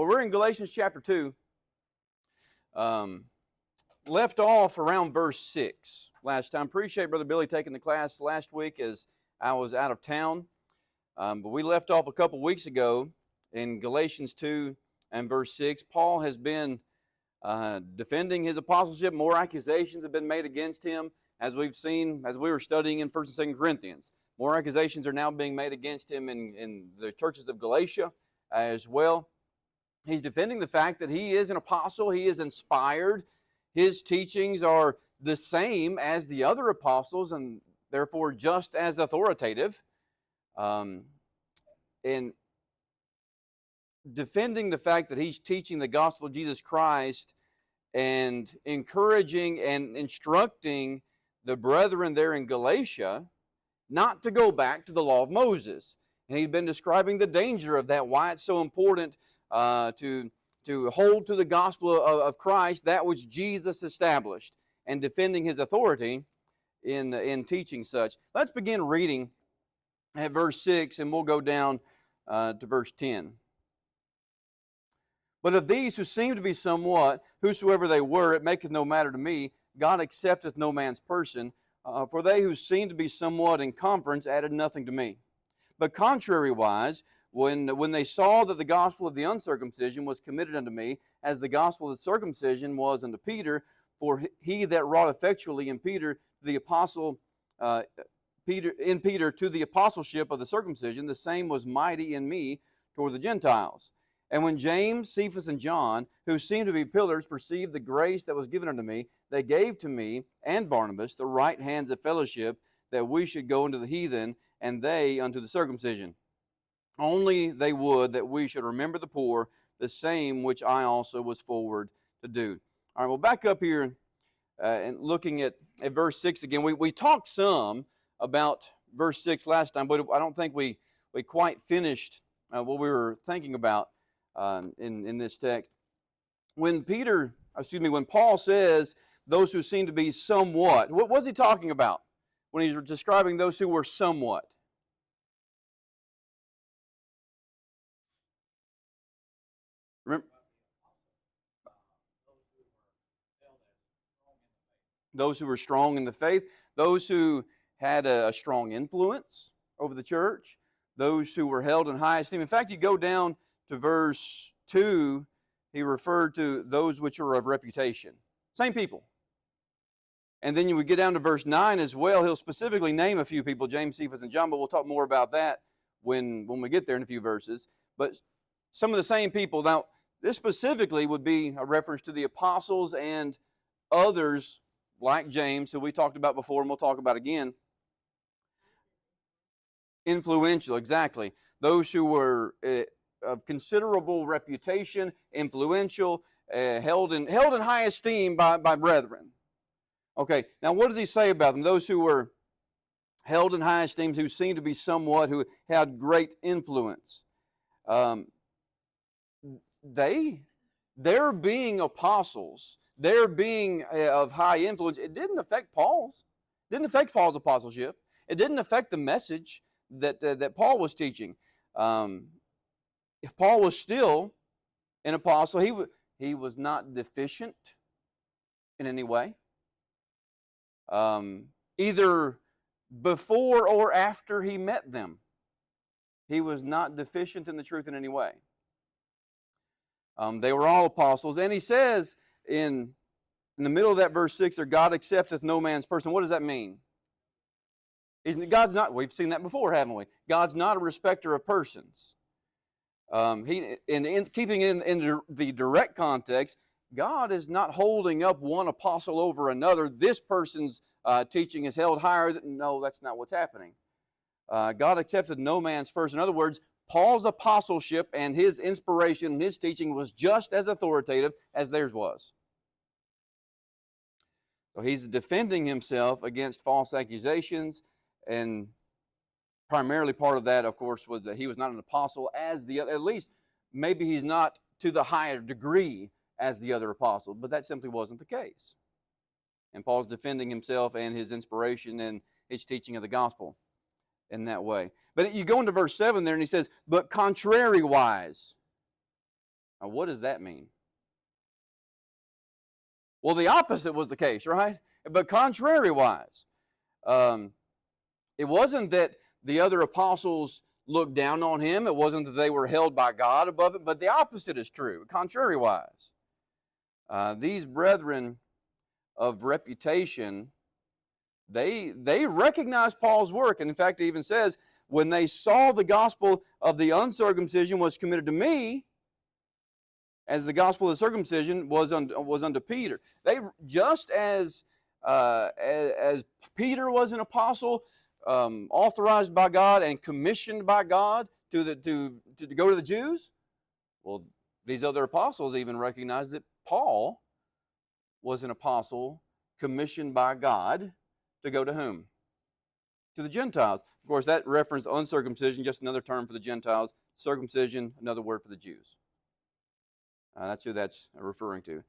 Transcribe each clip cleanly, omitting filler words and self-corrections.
Well, we're in Galatians chapter 2. Left off around verse 6 last time. Appreciate Brother Billy taking the class last week as I was out of town. But we left off a couple weeks ago in Galatians 2 and verse 6. Paul has been defending his apostleship. More accusations have been made against him, as we've seen as we were studying in 1st and 2nd Corinthians. More accusations are now being made against him in the churches of Galatia as well. He's defending the fact that he is an apostle. He is inspired. His teachings are the same as the other apostles and therefore just as authoritative. And defending the fact that he's teaching the gospel of Jesus Christ and encouraging and instructing the brethren there in Galatia not to go back to the law of Moses. And he'd been describing the danger of that, why it's so important to hold to the gospel of Christ, that which Jesus established, and defending his authority in teaching such. Let's begin reading at verse 6, and we'll go down to verse 10. But of these who seem to be somewhat, whosoever they were, it maketh no matter to me. God accepteth no man's person. For they who seemed to be somewhat in conference added nothing to me. But contrariwise, when they saw that the gospel of the uncircumcision was committed unto me, as the gospel of the circumcision was unto Peter, for he that wrought effectually in Peter the apostle Peter to the apostleship of the circumcision, the same was mighty in me toward the Gentiles. And when James, Cephas, and John, who seemed to be pillars, perceived the grace that was given unto me, they gave to me and Barnabas the right hands of fellowship, that we should go unto the heathen, and they unto the circumcision. Only they would that we should remember the poor, the same which I also was forward to do. All right, we'll back up here and looking at verse 6 again. We talked some about verse 6 last time, but I don't think we quite finished what we were thinking about in this text. When Paul says those who seem to be somewhat, what was he talking about when he's describing those who were somewhat? Remember, those who were strong in the faith, those who had a strong influence over the church, those who were held in high esteem. In fact, you go down to verse 2, he referred to those which are of reputation. Same people. And then you would get down to verse 9 as well. He'll specifically name a few people, James, Cephas, and John, but we'll talk more about that when we get there in a few verses. But some of the same people. Now, this specifically would be a reference to the apostles and others like James, who we talked about before and we'll talk about again. Influential, exactly. Those who were of considerable reputation, influential, held in high esteem by brethren. Okay, now what does he say about them? Those who were held in high esteem, who seemed to be somewhat, who had great influence. Their being apostles, their being of high influence, it didn't affect Paul's. It didn't affect Paul's apostleship. It didn't affect the message that Paul was teaching. If Paul was still an apostle, he was not deficient in any way. Either before or after he met them, he was not deficient in the truth in any way. They were all apostles. And he says in the middle of that verse 6, there, God accepteth no man's person. What does that mean? God's not, we've seen that before, haven't we? God's not a respecter of persons. Keeping it in the direct context, God is not holding up one apostle over another. This person's teaching is held higher. No, that's not what's happening. God accepted no man's person. In other words, Paul's apostleship and his inspiration and his teaching was just as authoritative as theirs was. So he's defending himself against false accusations, and primarily part of that, of course, was that he was not an apostle as the other. At least maybe he's not to the higher degree as the other apostles, but that simply wasn't the case. And Paul's defending himself and his inspiration and his teaching of the gospel in that way. But you go into verse 7 there and he says, but contrariwise. Now, what does that mean? Well, the opposite was the case, right? But contrary-wise, it wasn't that the other apostles looked down on him. It wasn't that they were held by God above it, but the opposite is true, contrary-wise. These brethren of reputation, they recognized Paul's work. And in fact, it even says, when they saw the gospel of the uncircumcision was committed to me, as the gospel of the circumcision was unto Peter. They, just as Peter was an apostle, authorized by God and commissioned by God to go to the Jews, well, these other apostles even recognized that Paul was an apostle commissioned by God to go to whom? To the Gentiles. Of course, that referenced uncircumcision, just another term for the Gentiles. Circumcision, another word for the Jews. That's who that's referring to.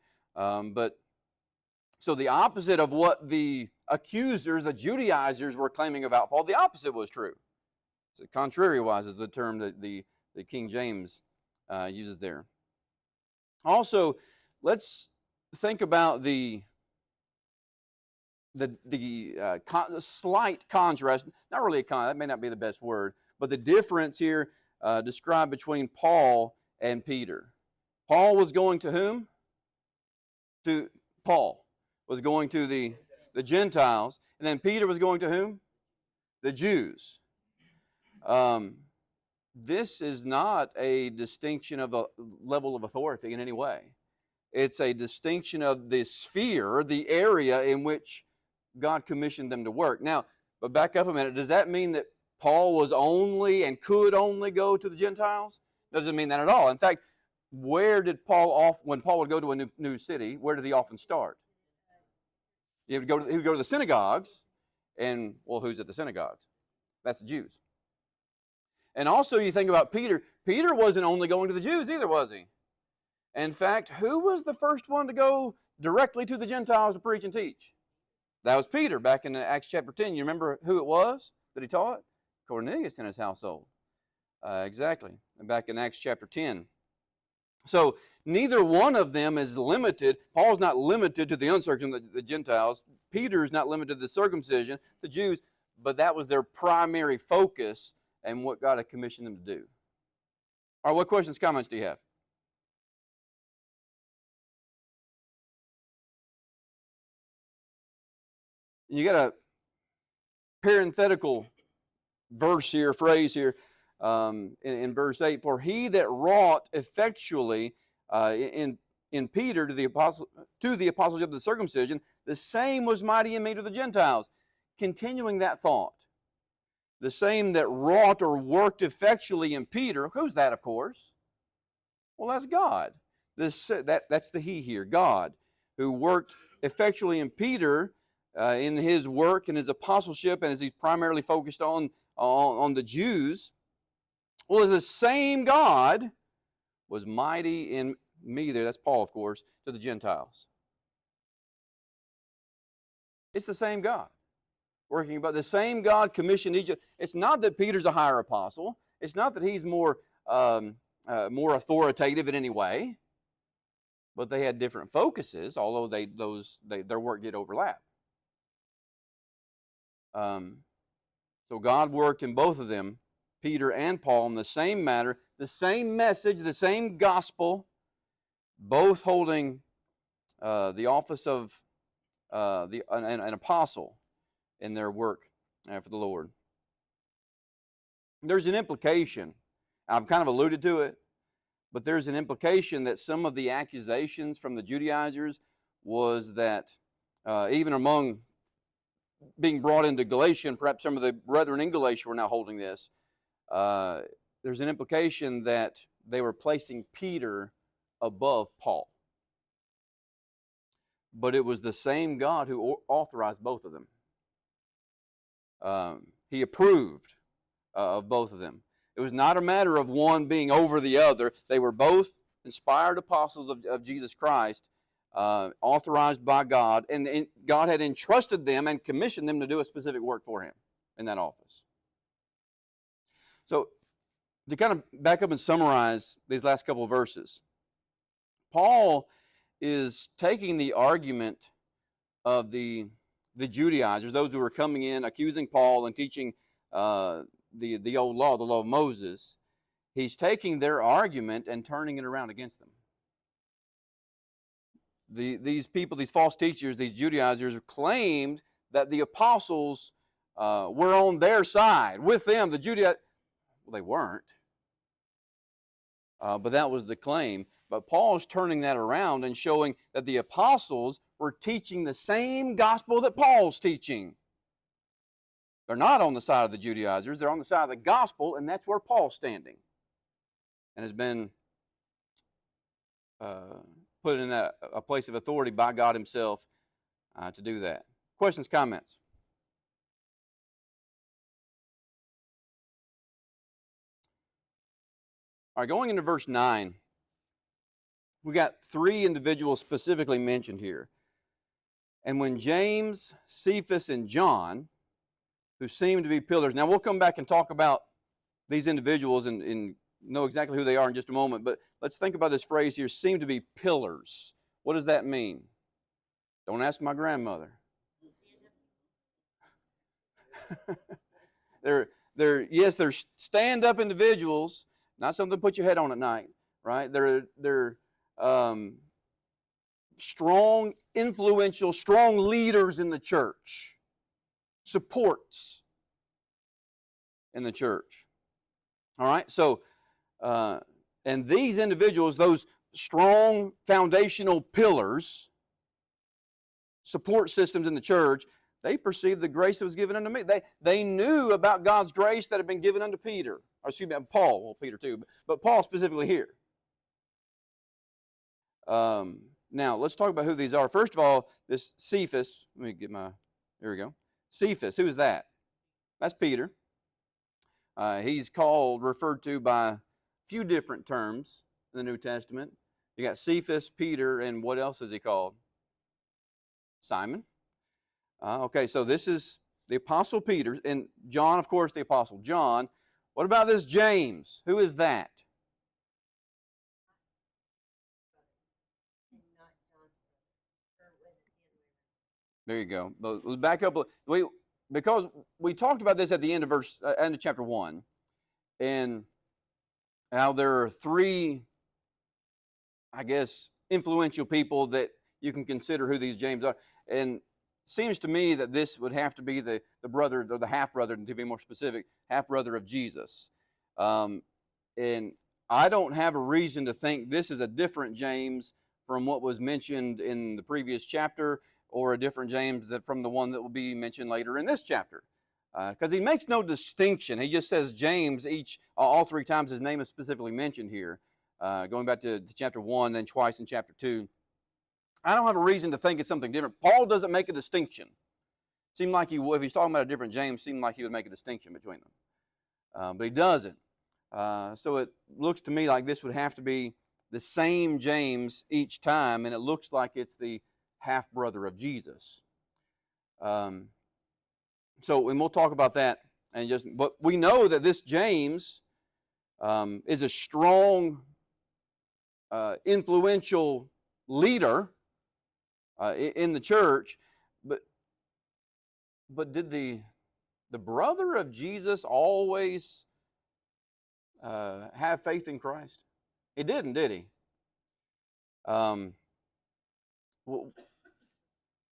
So the opposite of what the accusers, the Judaizers, were claiming about Paul, the opposite was true. So contrary-wise is the term that the King James uses there. Also, let's think about the slight contrast, not really that may not be the best word, but the difference here described between Paul and Peter. Paul was going to whom? Paul was going to the Gentiles, and then Peter was going to whom? The Jews. This is not a distinction of a level of authority in any way. It's a distinction of the sphere, the area in which God commissioned them to work. Now, but back up a minute. Does that mean that Paul was only and could only go to the Gentiles? Doesn't mean that at all. In fact, where did when Paul would go to a new city, where did he often start? He would go to the synagogues, and, well, who's at the synagogues? That's the Jews. And also, you think about Peter. Peter wasn't only going to the Jews either, was he? In fact, who was the first one to go directly to the Gentiles to preach and teach? That was Peter back in Acts chapter 10. You remember who it was that he taught? Cornelius and his household. Exactly. Back in Acts chapter 10. So neither one of them is limited. Paul's not limited to the uncircumcision, the Gentiles. Peter's not limited to the circumcision, the Jews. But that was their primary focus and what God had commissioned them to do. All right, what questions, comments do you have? You got a parenthetical verse here, phrase here, in verse 8. For he that wrought effectually in Peter to the apostleship of the circumcision, the same was mighty in me to the Gentiles. Continuing that thought. The same that wrought or worked effectually in Peter. Who's that, of course? Well, that's God. That's the he here, God, who worked effectually in Peter in his work and his apostleship, and as he's primarily focused on the Jews. Well, the same God was mighty in me there, that's Paul, of course, to the Gentiles. It's the same God working, but the same God commissioned each of. It's not that Peter's a higher apostle. It's not that he's more authoritative in any way. But they had different focuses, although their work did overlap. So God worked in both of them, Peter and Paul, in the same matter, the same message, the same gospel, both holding the office of an apostle in their work for the Lord. There's an implication. I've kind of alluded to it, but there's an implication that some of the accusations from the Judaizers was that even among being brought into Galatia, and perhaps some of the brethren in Galatia were now holding this, there's an implication that they were placing Peter above Paul. But it was the same God who authorized both of them. He approved of both of them. It was not a matter of one being over the other. They were both inspired apostles of Jesus Christ, authorized by God, and God had entrusted them and commissioned them to do a specific work for him in that office. So, to kind of back up and summarize these last couple of verses, Paul is taking the argument of the Judaizers, those who were coming in accusing Paul and teaching the old law, the law of Moses. He's taking their argument and turning it around against them. These people, these false teachers, these Judaizers, claimed that the apostles were on their side. With them, the Judaizers, well, they weren't. But that was the claim. But Paul's turning that around and showing that the apostles were teaching the same gospel that Paul's teaching. They're not on the side of the Judaizers. They're on the side of the gospel, and that's where Paul's standing. And has been put in a place of authority by God himself to do that. Questions, comments? All right, going into verse 9, we got 3 individuals specifically mentioned here. And when James, Cephas, and John, who seem to be pillars. Now, we'll come back and talk about these individuals and know exactly who they are in just a moment, but let's think about this phrase here, seem to be pillars. What does that mean? Don't ask my grandmother. They're stand-up individuals, not something to put your head on at night, right? They're strong, influential, strong leaders in the church, supports in the church. All right, so and these individuals, those strong foundational pillars, support systems in the church, they perceived the grace that was given unto me. They knew about God's grace that had been given unto Peter. Or excuse me, Paul. Well, Peter too, but Paul specifically here. Now, let's talk about who these are. First of all, this Cephas. Let me get my, here we go. Cephas, who is that? That's Peter. He's referred to by a few different terms in the New Testament. You got Cephas, Peter, and what else is he called? Simon. Okay, so this is the Apostle Peter, and John, of course, the Apostle John. What about this James? Who is that? There you go. Let's back up. Because we talked about this at the end of chapter 1, and how there are 3, I guess, influential people that you can consider who these James are. And seems to me that this would have to be the brother, or the half-brother, to be more specific, half-brother of Jesus. And I don't have a reason to think this is a different James from what was mentioned in the previous chapter, or a different James from the one that will be mentioned later in this chapter. Because he makes no distinction. He just says James all 3 times his name is specifically mentioned here. Going back to chapter 1, then twice in chapter 2. I don't have a reason to think it's something different. Paul doesn't make a distinction. Seemed like he would, if he's talking about a different James, seemed like he would make a distinction between them. But he doesn't. So it looks to me like this would have to be the same James each time, and it looks like it's the half-brother of Jesus. And we'll talk about that. But we know that this James is a strong, influential leader in the church, but did the brother of Jesus always have faith in Christ? He didn't, did he?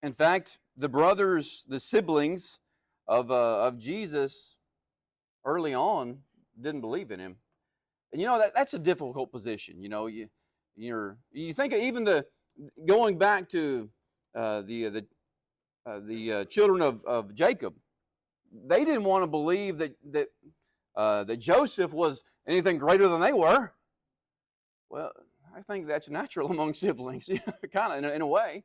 In fact, the brothers, the siblings of Jesus, early on, didn't believe in him, and that's a difficult position. You think of even going back to the children of Jacob, they didn't want to believe that Joseph was anything greater than they were. Well, I think that's natural among siblings, kind of in a way.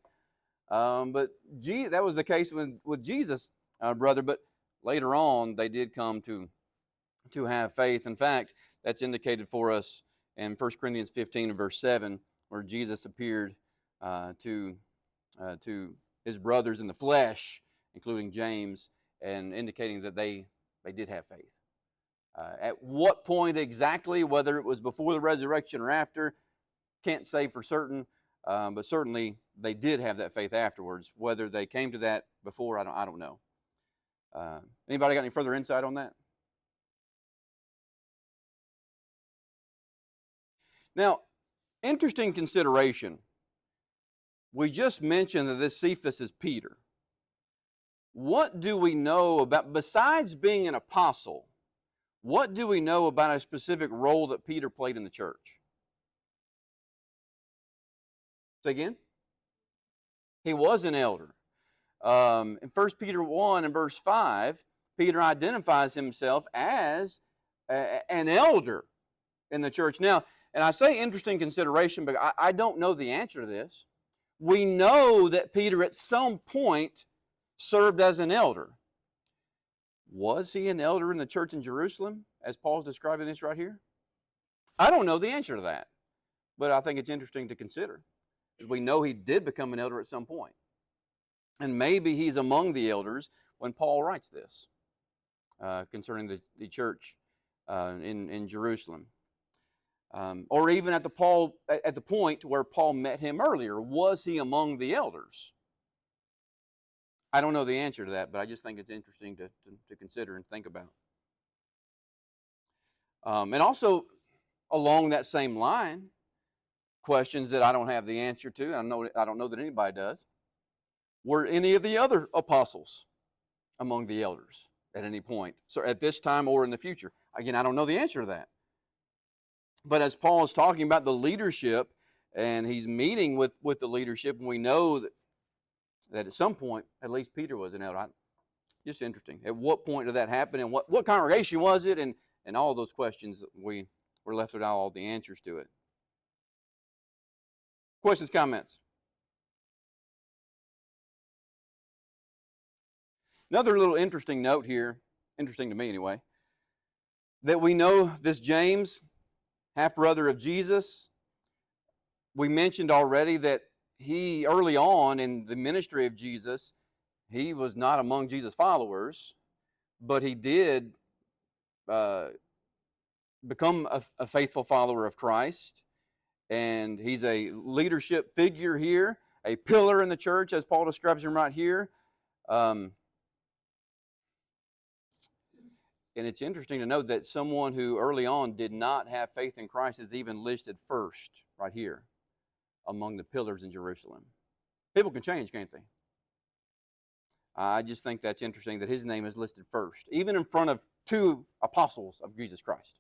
But that was the case with Jesus' brother. But later on, they did come to have faith. In fact, that's indicated for us in 1 Corinthians 15 and verse 7, where Jesus appeared to his brothers in the flesh, including James, and indicating that they did have faith. At what point exactly, whether it was before the resurrection or after, Can't say for certain, but certainly they did have that faith afterwards. Whether they came to that before, I don't know. Anybody got any further insight on that? Now, interesting consideration. We just mentioned that this Cephas is Peter. What do we know about, besides being an apostle, what do we know about a specific role that Peter played in the church? Say again? He was an elder. In 1 Peter 1 and verse 5, Peter identifies himself as an elder in the church. Now, and I say interesting consideration, but I don't know the answer to this. We know that Peter at some point served as an elder. Was he an elder in the church in Jerusalem, as Paul's describing this right here? I don't know the answer to that, but I think it's interesting to consider. We know he did become an elder at some point. And maybe he's among the elders when Paul writes this concerning the church in Jerusalem. Or even at the point where Paul met him earlier. Was he among the elders? I don't know the answer to that, but I just think it's interesting to consider and think about. And also, along that same line, questions that I don't have the answer to, I don't know that anybody does. Were any of the other apostles among the elders at any point? So at this time or in the future? Again, I don't know the answer to that. But as Paul is talking about the leadership, and he's meeting with the leadership, and we know that at some point, at least Peter was an elder. Just interesting. At what point did that happen, and what congregation was it, and all those questions, we were left without all the answers to it. Questions, comments? Another little interesting note here, interesting to me anyway, that we know this James, half-brother of Jesus, we mentioned already that he, early on in the ministry of Jesus, he was not among Jesus' followers, but he did become a faithful follower of Christ, and he's a leadership figure here, a pillar in the church, as Paul describes him right here. And it's interesting to note that someone who early on did not have faith in Christ is even listed first right here among the pillars in Jerusalem. People can change, can't they? I just think that's interesting that his name is listed first, even in front of two apostles of Jesus Christ.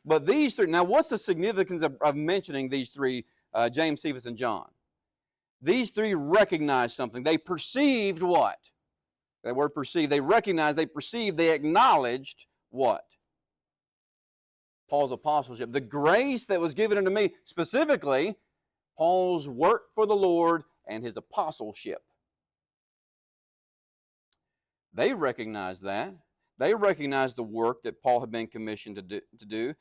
But these three, now what's the significance of mentioning these three, James, Cephas, and John? These three recognized something. They perceived what? That word perceived. They recognized, they perceived, they acknowledged what? Paul's apostleship. The grace that was given unto me, specifically, Paul's work for the Lord and his apostleship. They recognized that. They recognized the work that Paul had been commissioned to do.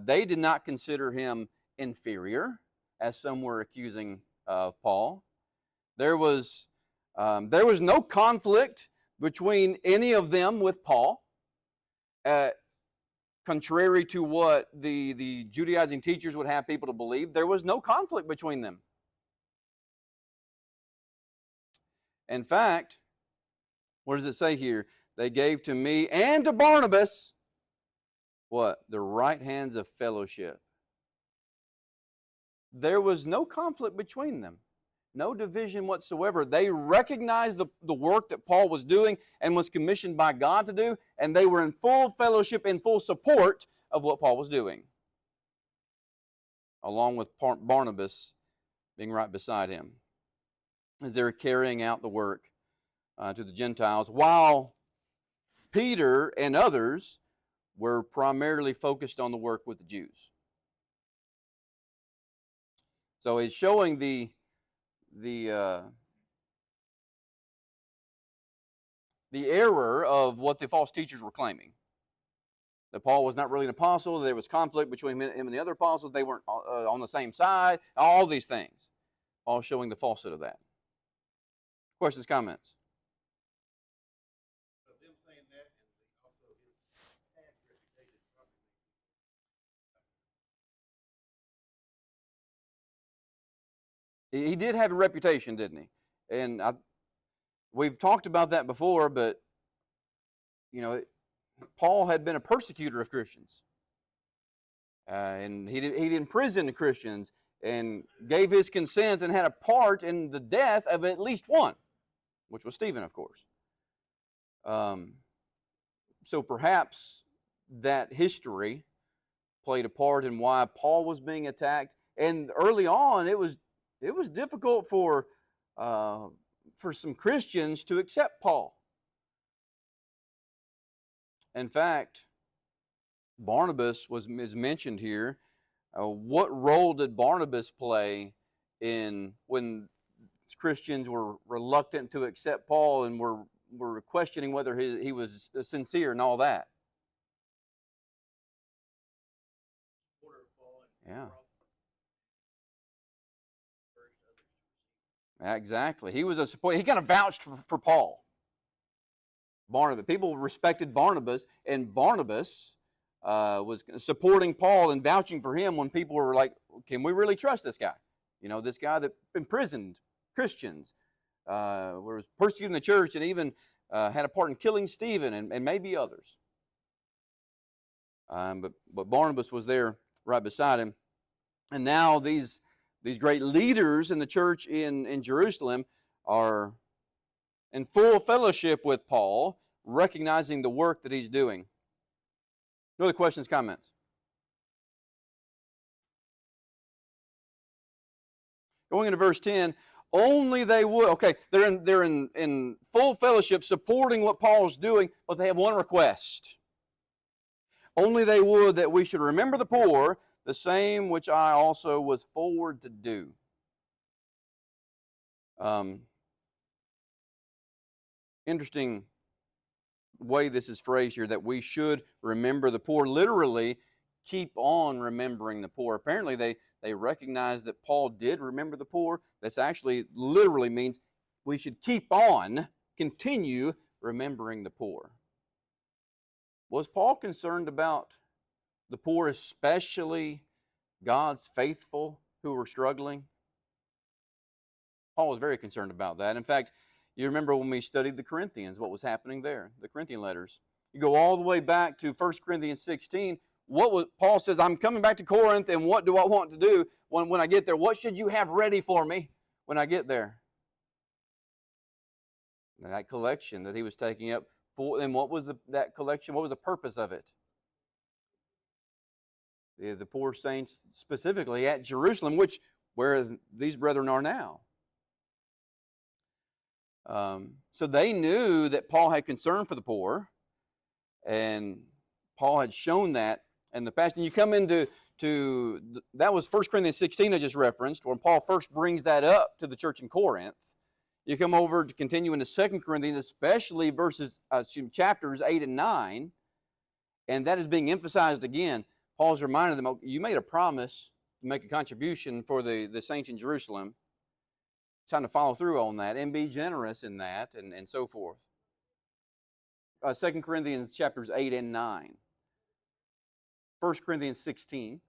They did not consider him inferior, as some were accusing of Paul. There was no conflict between any of them with Paul, contrary to what the Judaizing teachers would have people to believe. There was no conflict between them. In fact, what does it say here? They gave to me and to Barnabas, what? The right hands of fellowship. There was no conflict between them. No division whatsoever. They recognized the work that Paul was doing and was commissioned by God to do, and they were in full fellowship and full support of what Paul was doing, along with Barnabas being right beside him, as they're carrying out the work to the Gentiles, while Peter and others were primarily focused on the work with the Jews. So he's showing the error of what the false teachers were claiming. That Paul was not really an apostle, there was conflict between him and the other apostles, they weren't on the same side, all these things. All showing the falsehood of that. Questions, comments? He did have a reputation, didn't he? And we've talked about that before, but, Paul had been a persecutor of Christians. And he'd imprisoned Christians and gave his consent and had a part in the death of at least one, which was Stephen, of course. So perhaps that history played a part in why Paul was being attacked. And early on, it was difficult for some Christians to accept Paul. In fact, Barnabas is mentioned here. What role did Barnabas play in when Christians were reluctant to accept Paul and were questioning whether he was sincere and all that? Yeah. Exactly. He was a support. He kind of vouched for Paul. Barnabas. People respected Barnabas, and Barnabas was supporting Paul and vouching for him when people were like, "Can we really trust this guy? This guy that imprisoned Christians, was persecuting the church, and even had a part in killing Stephen and maybe others." But Barnabas was there right beside him, and now these great leaders in the church in Jerusalem are in full fellowship with Paul, recognizing the work that he's doing. No other questions, comments? Going into verse 10, only they would, okay, they're in full fellowship supporting what Paul's doing, but they have one request. Only they would that we should remember the poor, the same which I also was forward to do. Interesting way this is phrased here, that we should remember the poor. Literally, keep on remembering the poor. Apparently, they recognize that Paul did remember the poor. That's actually literally means we should keep on, continue remembering the poor. Was Paul concerned about the poor, especially God's faithful who were struggling? Paul was very concerned about that. In fact, you remember when we studied the Corinthians, what was happening there, the Corinthian letters. You go all the way back to 1 Corinthians 16. Paul says, I'm coming back to Corinth, and what do I want to do when I get there? What should you have ready for me when I get there? And that collection that he was taking up, and what was that collection? What was the purpose of it? The poor saints specifically at Jerusalem, where these brethren are now. So they knew that Paul had concern for the poor, and Paul had shown that in the past. And you come into that was 1 Corinthians 16 I just referenced, when Paul first brings that up to the church in Corinth. You come over to continue into 2 Corinthians, especially chapters 8 and 9, and that is being emphasized again. Paul's reminding them, you made a promise to make a contribution for the saints in Jerusalem. It's time to follow through on that and be generous in that, and so forth. 2 Corinthians chapters 8 and 9. 1 Corinthians 16.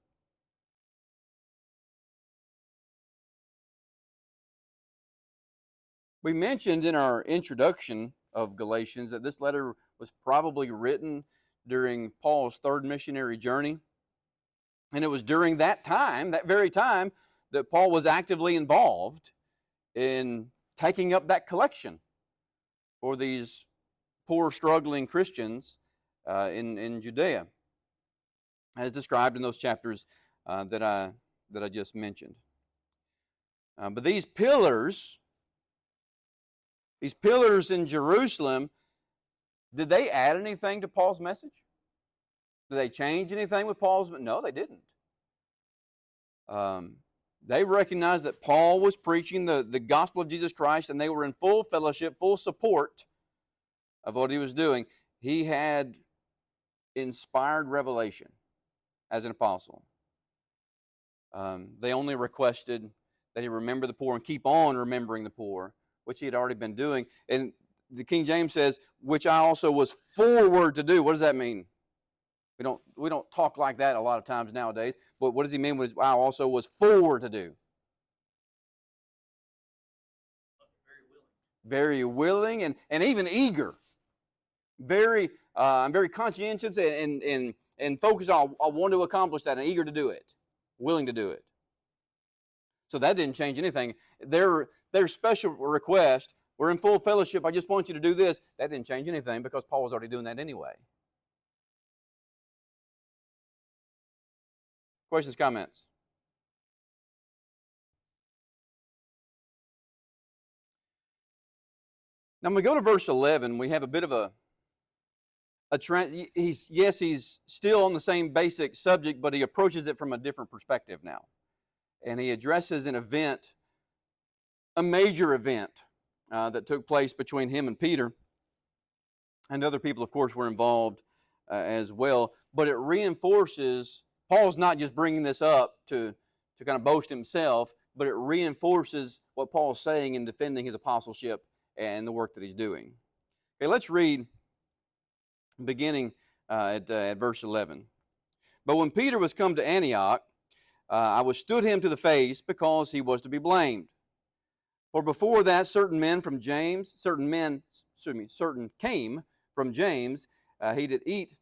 We mentioned in our introduction of Galatians that this letter was probably written during Paul's third missionary journey. And it was during that time, that very time, that Paul was actively involved in taking up that collection for these poor, struggling Christians in Judea, as described in those chapters that I just mentioned. But these pillars in Jerusalem, did they add anything to Paul's message? Did they change anything with Paul's? No, they didn't. They recognized that Paul was preaching the gospel of Jesus Christ, and they were in full fellowship, full support of what he was doing. He had inspired revelation as an apostle. They only requested that he remember the poor and keep on remembering the poor, which he had already been doing. And the King James says, which I also was forward to do. What does that mean? We don't talk like that a lot of times nowadays. But what does he mean when I also was forward to do? very willing, and even eager. I'm very conscientious and focused on, I want to accomplish that and eager to do it, willing to do it. So that didn't change anything. Their special request, we're in full fellowship, I just want you to do this, that didn't change anything because Paul was already doing that anyway. Questions, comments? Now, when we go to verse 11, we have a bit of he's still on the same basic subject, but he approaches it from a different perspective now. And he addresses an event, a major event that took place between him and Peter. And other people, of course, were involved as well. But it reinforces, Paul's not just bringing this up to kind of boast himself, but it reinforces what Paul's saying in defending his apostleship and the work that he's doing. Okay, let's read beginning at verse 11. But when Peter was come to Antioch, I withstood him to the face because he was to be blamed. For before that certain came from James, he did eat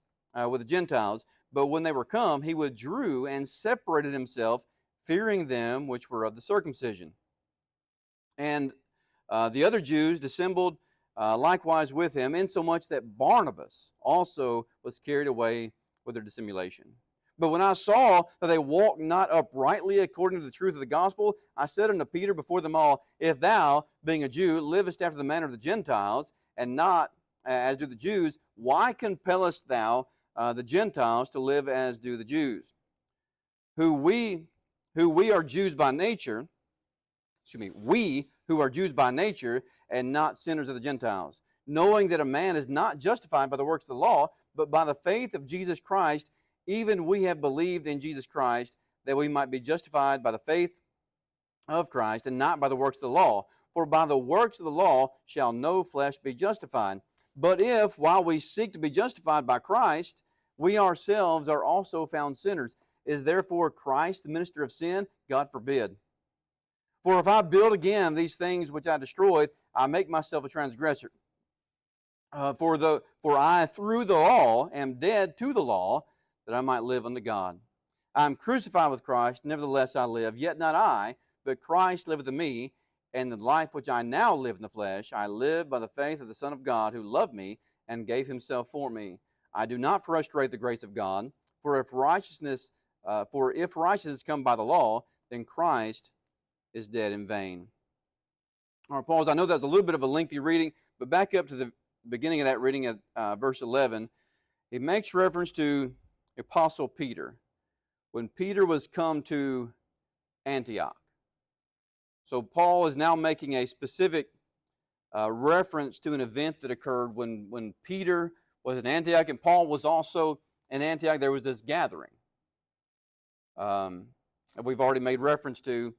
with the Gentiles. But when they were come, he withdrew and separated himself, fearing them which were of the circumcision. And the other Jews dissembled likewise with him, insomuch that Barnabas also was carried away with their dissimulation. But when I saw that they walked not uprightly according to the truth of the gospel, I said unto Peter before them all, if thou, being a Jew, livest after the manner of the Gentiles, and not as do the Jews, why compellest thou the Gentiles to live as do the Jews? Who we are Jews by nature, we who are Jews by nature, and not sinners of the Gentiles, knowing that a man is not justified by the works of the law, but by the faith of Jesus Christ. Even we have believed in Jesus Christ, that we might be justified by the faith of Christ, and not by the works of the law. For by the works of the law shall no flesh be justified. But if, while we seek to be justified by Christ, we ourselves are also found sinners, is therefore Christ the minister of sin? God forbid. For if I build again these things which I destroyed, I make myself a transgressor. For I through the law am dead to the law, that I might live unto God. I am crucified with Christ, nevertheless I live, yet not I, but Christ liveth in me, and the life which I now live in the flesh, I live by the faith of the Son of God, who loved me and gave himself for me. I do not frustrate the grace of God, for if righteousness come by the law, then Christ is dead in vain. All right, pause. I know that's a little bit of a lengthy reading, but back up to the beginning of that reading at verse 11. It makes reference to Apostle Peter, when Peter was come to Antioch. So Paul is now making a specific reference to an event that occurred when Peter was in Antioch, and Paul was also in Antioch. There was this gathering that we've already made reference to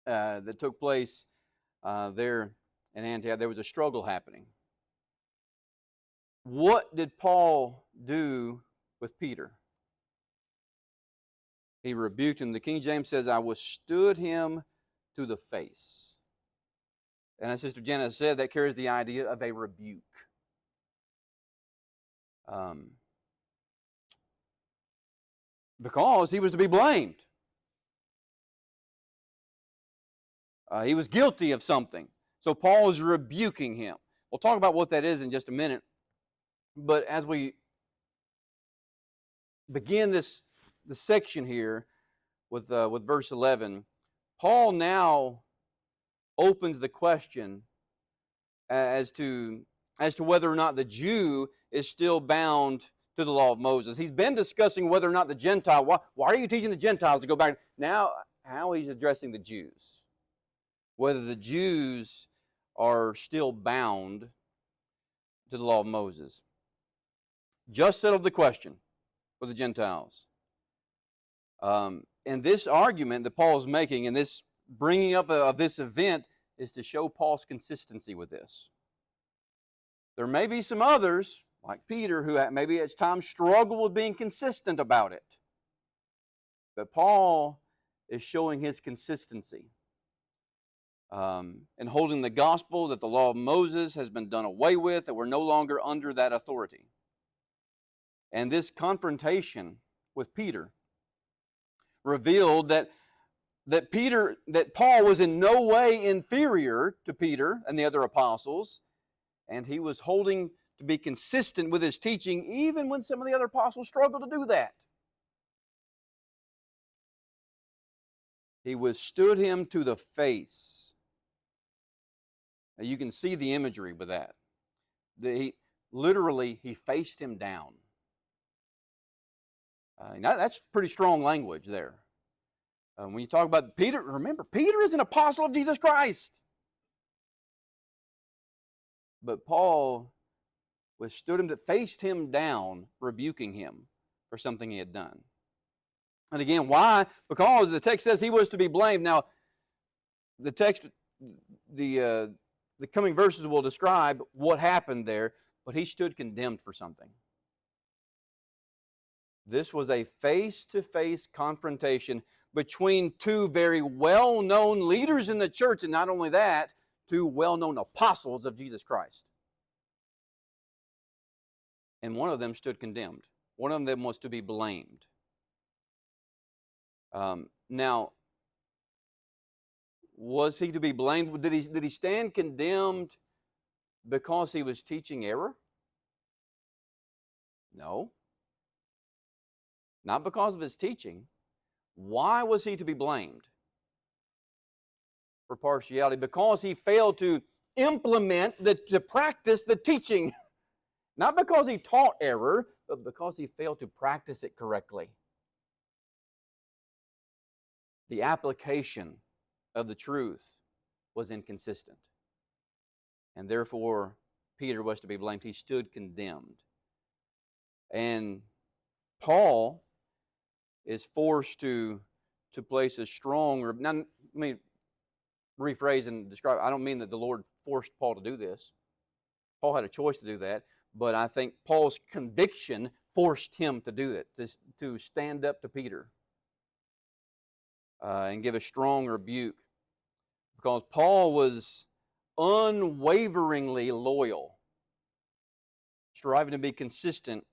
that took place there in Antioch. There was a struggle happening. What did Paul do with Peter? He rebuked him. The King James says, I withstood him to the face. And as Sister Jenna said, that carries the idea of a rebuke. Because he was to be blamed. He was guilty of something. So Paul is rebuking him. We'll talk about what that is in just a minute. But as we begin this section here with verse 11, Paul now opens the question as to whether or not the Jew is still bound to the law of Moses. He's been discussing whether or not the Gentile, why are you teaching the Gentiles to go back? Now, how he's addressing the Jews. Whether the Jews are still bound to the law of Moses. Just settled the question for the Gentiles. And this argument that Paul is making, and this bringing up of this event, is to show Paul's consistency with this. There may be some others, like Peter, who maybe at times struggle with being consistent about it. But Paul is showing his consistency. and holding the gospel that the law of Moses has been done away with, that we're no longer under that authority. And this confrontation with Peter revealed that Paul was in no way inferior to Peter and the other apostles, and he was holding to be consistent with his teaching even when some of the other apostles struggled to do that. He withstood him to the face. Now you can see the imagery with that. He faced him down. Now that's pretty strong language there. When you talk about Peter, remember, Peter is an apostle of Jesus Christ. But Paul withstood him, that faced him down, rebuking him for something he had done. And again, why? Because the text says he was to be blamed. Now, the text, the coming verses will describe what happened there, but he stood condemned for something. This was a face-to-face confrontation between two very well-known leaders in the church, and not only that, two well-known apostles of Jesus Christ. And one of them stood condemned. One of them was to be blamed. Now, was he to be blamed? Did he stand condemned because he was teaching error? No. Not because of his teaching. Why was he to be blamed for partiality? Because he failed to implement, to practice the teaching. Not because he taught error, but because he failed to practice it correctly. The application of the truth was inconsistent. And therefore, Peter was to be blamed. He stood condemned. And Paul is forced to place a strong... Now, let me rephrase and describe. I don't mean that the Lord forced Paul to do this. Paul had a choice to do that. But I think Paul's conviction forced him to do it, to stand up to Peter and give a strong rebuke. Because Paul was unwaveringly loyal, striving to be consistent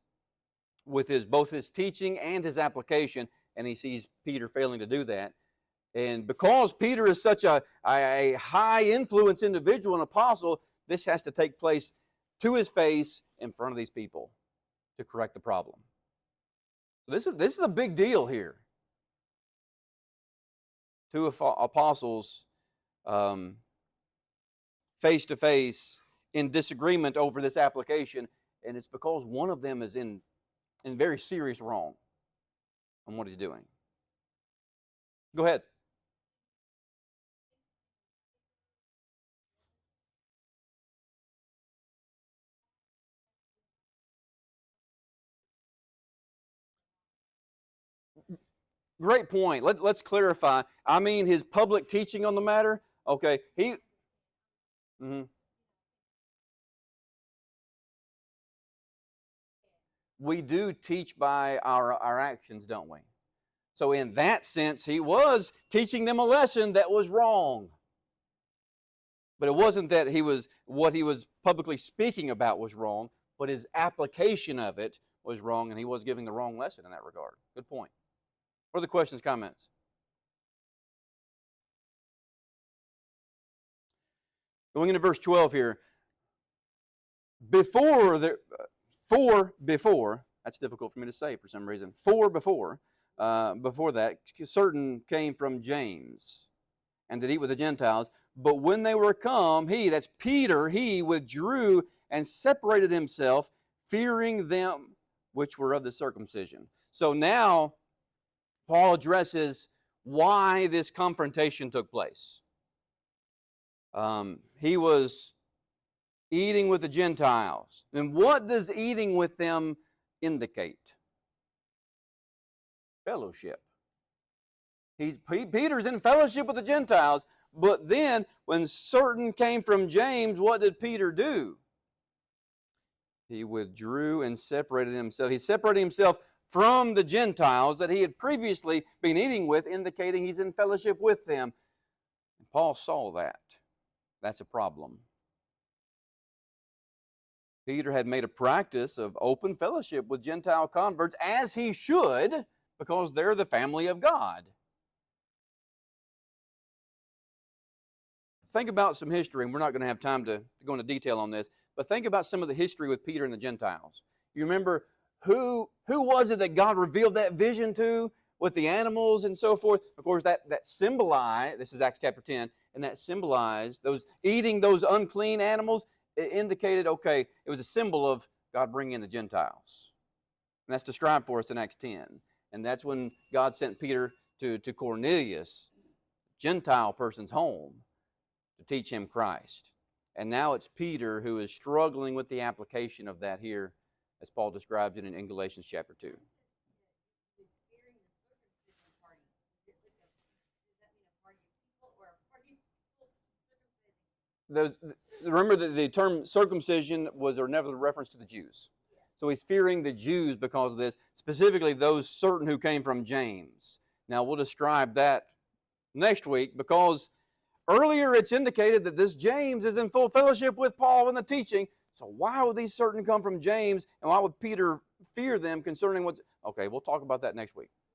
with both his teaching and his application, and he sees Peter failing to do that. And because Peter is such a high influence individual and apostle, this has to take place to his face in front of these people to correct the problem. So this is a big deal here. Two apostles face to face in disagreement over this application, and it's because one of them is in very serious wrong on what he's doing. Go ahead. Great point. Let's clarify. I mean his public teaching on the matter. Okay, we do teach by our actions, don't we? So in that sense, he was teaching them a lesson that was wrong. But it wasn't that what he was publicly speaking about was wrong, but his application of it was wrong, and he was giving the wrong lesson in that regard. Good point. Further questions, comments? Going into verse 12 here. Before, that's difficult for me to say for some reason. Before that, certain came from James and did eat with the Gentiles. But when they were come, that's Peter, he withdrew and separated himself, fearing them which were of the circumcision. So now, Paul addresses why this confrontation took place. He was eating with the Gentiles. And what does eating with them indicate? Fellowship. Peter's in fellowship with the Gentiles, but then when certain came from James, what did Peter do? He withdrew and separated himself. He separated himself from the Gentiles that he had previously been eating with, indicating he's in fellowship with them. Paul saw that. That's a problem. Peter had made a practice of open fellowship with Gentile converts, as he should, because they're the family of God. Think about some history, and we're not going to have time to go into detail on this, but think about some of the history with Peter and the Gentiles. You remember who was it that God revealed that vision to with the animals and so forth? Of course, that symbolized, this is Acts chapter 10, and that symbolized those eating those unclean animals. It indicated, okay, it was a symbol of God bringing in the Gentiles. And that's described for us in Acts 10. And that's when God sent Peter to Cornelius, Gentile person's home, to teach him Christ. And now it's Peter who is struggling with the application of that here, as Paul describes it in Galatians chapter 2. Remember that the term circumcision was or never the reference to the Jews. So he's fearing the Jews because of this, specifically those certain who came from James. Now we'll describe that next week, because earlier it's indicated that this James is in full fellowship with Paul in the teaching. So why would these certain come from James, and why would Peter fear them concerning what's... Okay, we'll talk about that next week.